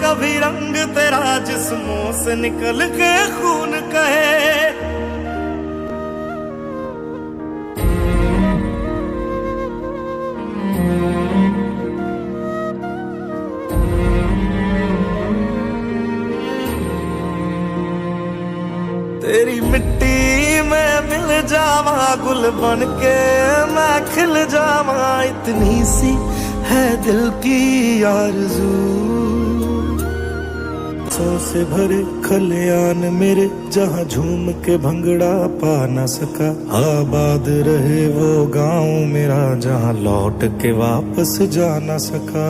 कभी रंग तेरा जिस्मों से निकल के खून कहे। तेरी मिट्टी में मिल जावा गुल बन के मैं खिल जावा, इतनी सी है दिल की आरज़ू। सौ से भरे खलियान मेरे जहाँ झूम के भंगड़ा पा न सका, आबाद रहे वो गांव मेरा जहाँ लौट के वापस जा न सका।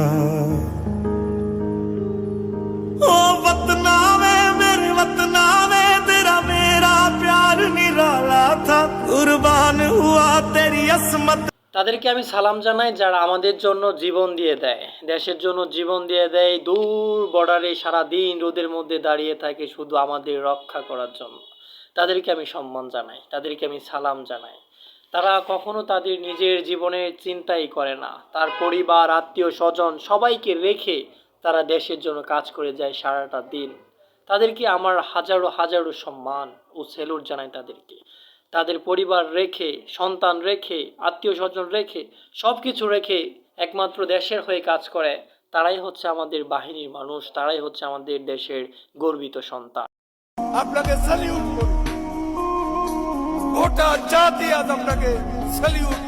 ओ वतना में मेरे वतना में तेरा मेरा प्यार निराला था, कुर्बान हुआ तेरी असमत। তাদেরকে আমি সালাম জানাই যারা আমাদের জন্য জীবন দিয়ে দেয়, দেশের জন্য জীবন দিয়ে দেয়, দূর বর্ডারে সারা দিন রোদের মধ্যে দাঁড়িয়ে থাকে শুধু আমাদের রক্ষা করার জন্য। তাদেরকে আমি সম্মান জানাই, তাদেরকে আমি সালাম জানাই। তারা কখনো তাদের নিজের জীবনের চিন্তাই করে না, তার পরিবার আত্মীয় স্বজন সবাইকে রেখে তারা দেশের জন্য কাজ করে যায় সারাটা দিন। তাদেরকে আমার হাজারো হাজারো সম্মান ও স্যালুট জানাই তাদেরকে। তাদের পরিবার রেখে, সন্তান রেখে, আত্মীয় স্বজন রেখে, সব কিছু রেখে একমাত্র দেশের হয়ে কাজ করে, তারাই হচ্ছে আমাদের বাহিনীর মানুষ, তারাই হচ্ছে আমাদের দেশের গর্বিত সন্তান। আপনাকে স্যালিউট করি, গোটা জাতি আজ আপনাকে স্যালিউট